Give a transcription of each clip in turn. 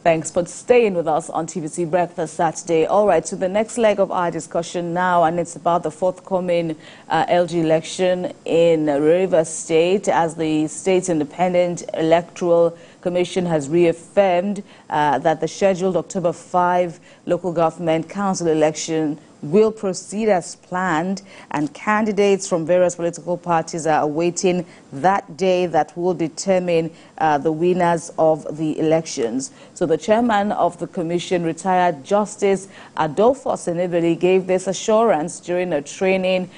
Thanks for staying with us on TVC Breakfast Saturday. All right, to the next leg of our discussion now, and it's about the forthcoming LG election in Rivers State, as the State Independent Electoral Commission has reaffirmed that the scheduled October 5 local government council election will proceed as planned, and candidates from various political parties are awaiting that day that will determine the winners of the elections. So the chairman of the commission, retired Justice Adolphus Enebeli, gave this assurance during a training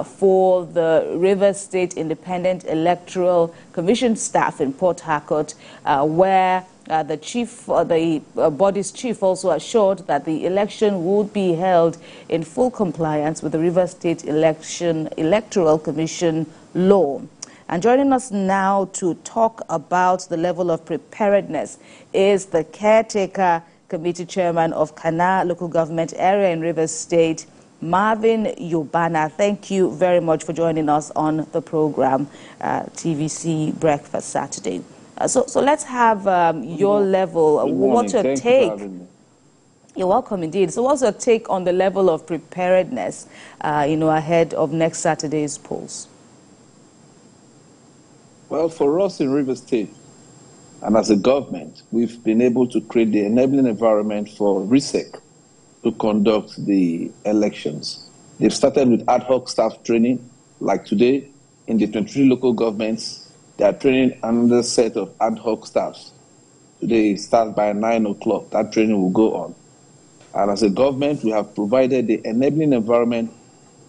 for the Rivers State Independent Electoral Commission staff in Port Harcourt, where the body's chief also assured that the election would be held in full compliance with the Rivers State Electoral Commission law. And joining us now to talk about the level of preparedness is the caretaker committee chairman of Kana local government area in Rivers State, Marvin Yobana. Thank you very much for joining us on the program, TVC Breakfast Saturday. So let's have your level. What's your take? You're welcome indeed. So what's your take on the level of preparedness, ahead of next Saturday's polls? Well, for us in Rivers State, and as a government, we've been able to create the enabling environment for RSIEC to conduct the elections. They've started with ad hoc staff training, like today, in the 23 local governments. They are training another set of ad hoc staffs. Today it starts by 9 o'clock. That training will go on. And as a government, we have provided the enabling environment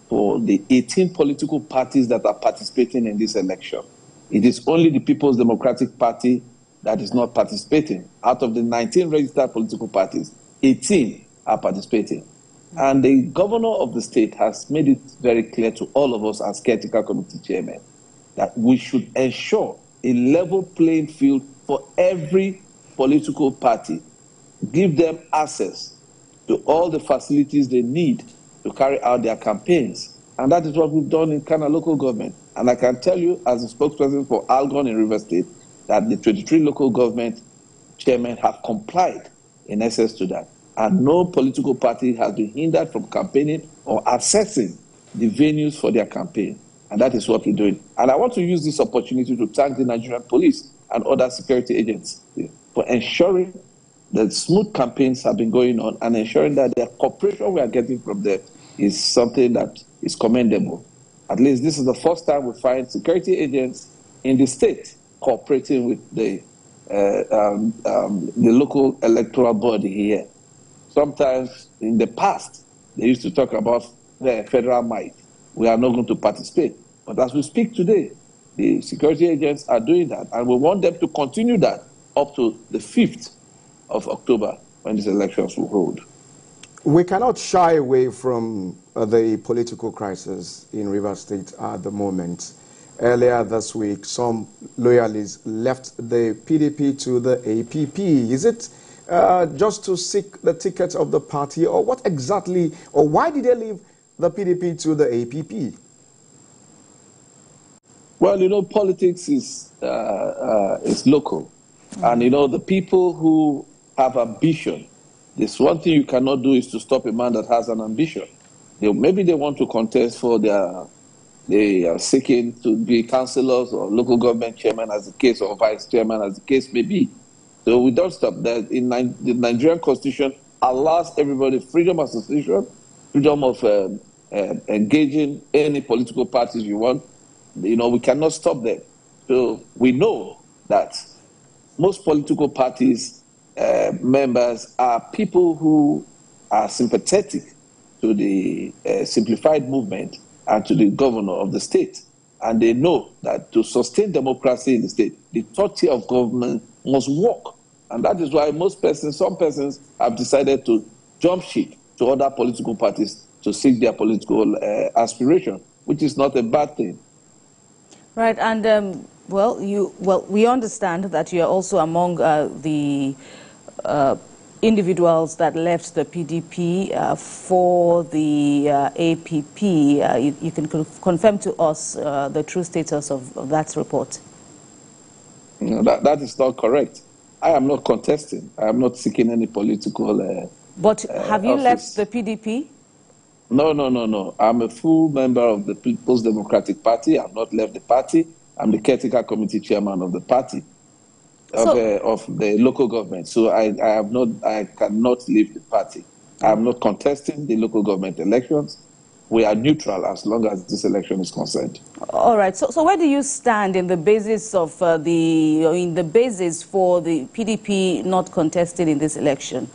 for the 18 political parties that are participating in this election. It is only the People's Democratic Party that is not participating. Out of the 19 registered political parties, 18 are participating. And the governor of the state has made it very clear to all of us as caretaker committee chairman that we should ensure a level playing field for every political party, give them access to all the facilities they need to carry out their campaigns. And that is what we've done in Kana local government. And I can tell you, as a spokesperson for Algon in Rivers State, that the 23 local government chairmen have complied in essence to that. And no political party has been hindered from campaigning or accessing the venues for their campaign. And that is what we're doing. And I want to use this opportunity to thank the Nigerian police and other security agents for ensuring that smooth campaigns have been going on and ensuring that the cooperation we are getting from them is something that is commendable. At least this is the first time we find security agents in the state cooperating with the local electoral body here. Sometimes in the past, they used to talk about the federal might. We are not going to participate. But as we speak today, the security agents are doing that, and we want them to continue that up to the 5th of October when these elections will hold. We cannot shy away from the political crisis in Rivers State at the moment. Earlier this week, some loyalists left the PDP to the APP. Is it just to seek the ticket of the party, or what exactly, or why did they leave the PDP to the APP? Well, politics is local. And, the people who have ambition, this one thing you cannot do is to stop a man that has an ambition. Maybe they want to contest for they are seeking to be councillors or local government chairman as the case, or vice chairman as the case may be. So we don't stop that. The Nigerian Constitution allows everybody freedom of association, freedom of engaging any political parties you want. We cannot stop them. So we know that most political parties members are people who are sympathetic to the simplified movement and to the governor of the state. And they know that to sustain democracy in the state, the third tier of government must work. And that is why some persons have decided to jump ship to other political parties to seek their political aspiration, which is not a bad thing. Right, and we understand that you are also among the individuals that left the PDP for the APP. You can confirm to us the true status of that report. That is not correct. I am not contesting. I am not seeking any political But have you left office. the PDP? No. I'm a full member of the People's Democratic Party. I've not left the party. I'm the caretaker committee chairman of the party, of the local government. So I cannot leave the party. I'm not contesting the local government elections. We are neutral as long as this election is concerned. All right. So where do you stand in the basis of the basis for the PDP not contesting in this election?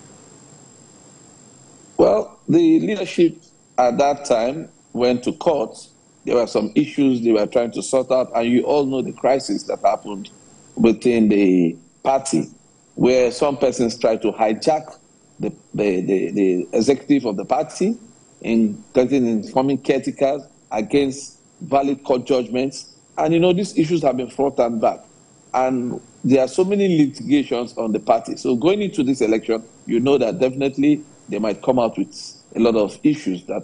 Well, the leadership at that time went to court. There were some issues they were trying to sort out, and you all know the crisis that happened within the party, where some persons tried to hijack the executive of the party in forming caretakers against valid court judgments. And, these issues have been fought and back. And there are so many litigations on the party. So going into this election, you know that definitely they might come out with a lot of issues that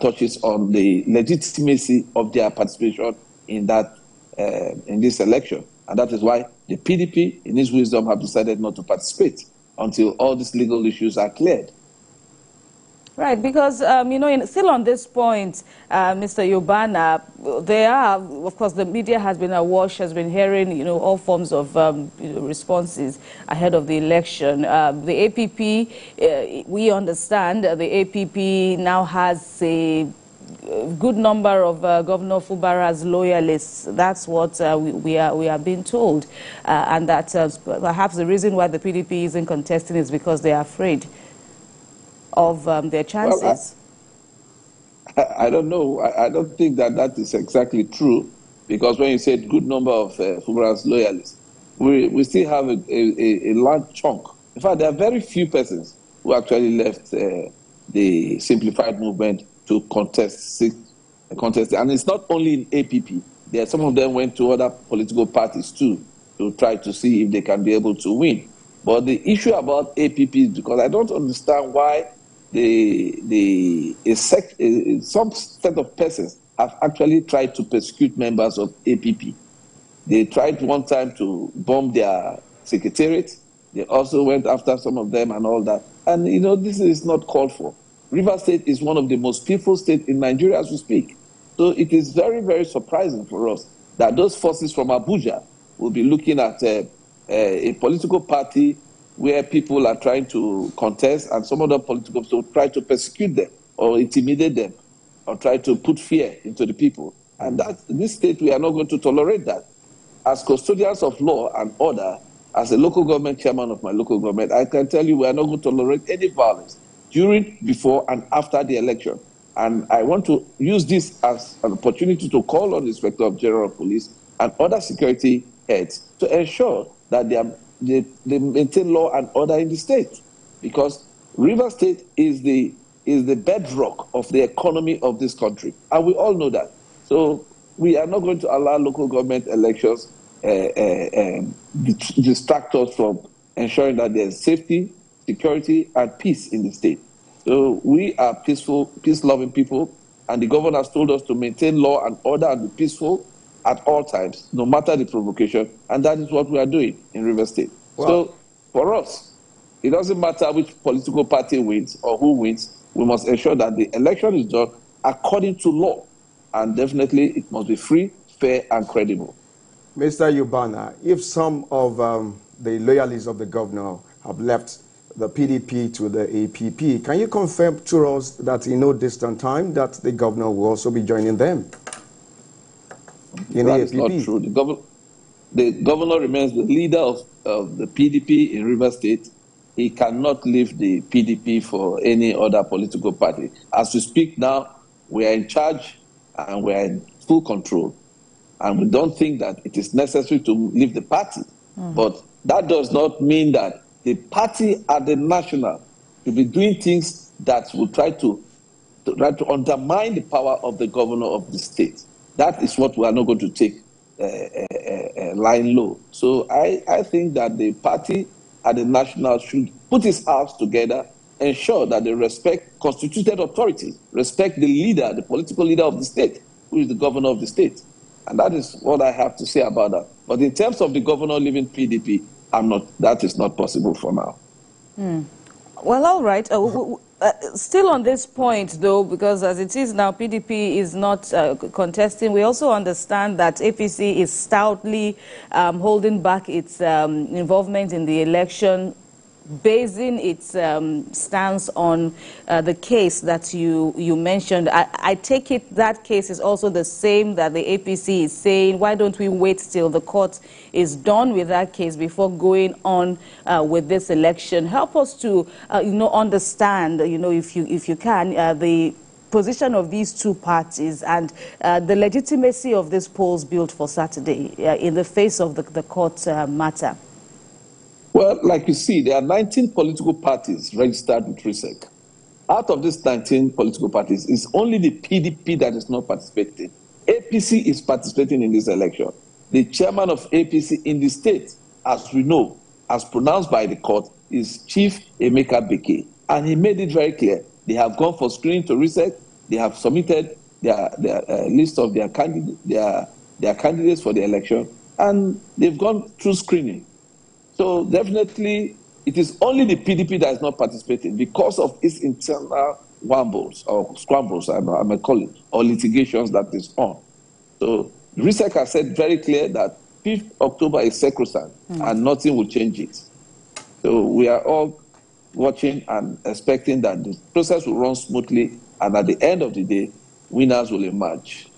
touches on the legitimacy of their participation in this election. And that is why the PDP, in its wisdom, have decided not to participate until all these legal issues are cleared. Right, because, still on this point, Mr. Yubana, of course, the media has been awash, has been hearing, all forms of responses ahead of the election. The APP, we understand the APP now has a good number of Governor Fubara's loyalists. That's what we are being told. And that perhaps the reason why the PDP isn't contesting is because they are afraid of their chances. Well, I don't know. I don't think that is exactly true, because when you said good number of Fubara's loyalists, we still have a large chunk. In fact, there are very few persons who actually left the simplified movement to contest. And it's not only in APP. Some of them went to other political parties too to try to see if they can be able to win. But the issue about APP is because I don't understand why some set of persons have actually tried to persecute members of APP. They tried one time to bomb their secretariat. They also went after some of them and all that. And, this is not called for. Rivers State is one of the most peaceful states in Nigeria as we speak. So it is very, very surprising for us that those forces from Abuja will be looking at a political party where people are trying to contest, and some other political people try to persecute them or intimidate them or try to put fear into the people. And in this state, we are not going to tolerate that. As custodians of law and order, as a local government chairman of my local government, I can tell you we are not going to tolerate any violence during, before, and after the election. And I want to use this as an opportunity to call on the Inspector of General Police and other security heads to ensure that they maintain law and order in the state, because Rivers State is the bedrock of the economy of this country, and we all know that. So we are not going to allow local government elections distract us from ensuring that there's safety, security, and peace in the state. So we are peaceful, peace-loving people, and the governor has told us to maintain law and order and be peaceful at all times, no matter the provocation, and that is what we are doing in Rivers State. Wow. So for us, it doesn't matter which political party wins or who wins, we must ensure that the election is done according to law, and definitely it must be free, fair, and credible. Mr. Yubana, if some of the loyalists of the governor have left the PDP to the APP, can you confirm to us that in no distant time that the governor will also be joining them? That is not true. The governor remains the leader of the PDP in Rivers State. He cannot leave the PDP for any other political party. As we speak now, we are in charge and we are in full control. And we don't think that it is necessary to leave the party. But that does not mean that the party at the national will be doing things that will try to undermine the power of the governor of the state. That is what we are not going to take lying low. So I think that the party at the national should put its house together, ensure that they respect constituted authority, respect the leader, the political leader of the state, who is the governor of the state. And that is what I have to say about that. But in terms of the governor leaving PDP, that is not possible for now. Well, all right. Still on this point, though, because as it is now, PDP is not contesting. We also understand that APC is stoutly holding back its involvement in the election, basing its stance on the case that you mentioned. I take it that case is also the same that the APC is saying, why don't we wait till the court is done with that case before going on with this election? Help us to, understand, if you can, the position of these two parties and the legitimacy of this polls bill for Saturday in the face of the court matter. Well, like you see, there are 19 political parties registered with RSIEC. Out of these 19 political parties, it's only the PDP that is not participating. APC is participating in this election. The chairman of APC in the state, as we know, as pronounced by the court, is Chief Emeka Beke. And he made it very clear. They have gone for screening to RSIEC. They have submitted their list of their candidates for the election. And they've gone through screening. So definitely, it is only the PDP that is not participating because of its internal wambles or scrambles, I may call it, or litigations that is on. So RSIEC has said very clear that 5th October is sacrosanct and nothing will change it. So we are all watching and expecting that the process will run smoothly, and at the end of the day, winners will emerge.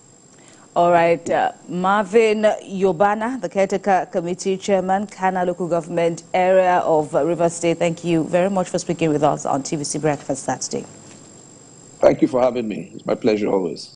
All right, Marvin Yobana, the Caretaker Committee Chairman, Kana Local Government Area of Rivers State, thank you very much for speaking with us on TVC Breakfast Saturday. Thank you for having me. It's my pleasure always.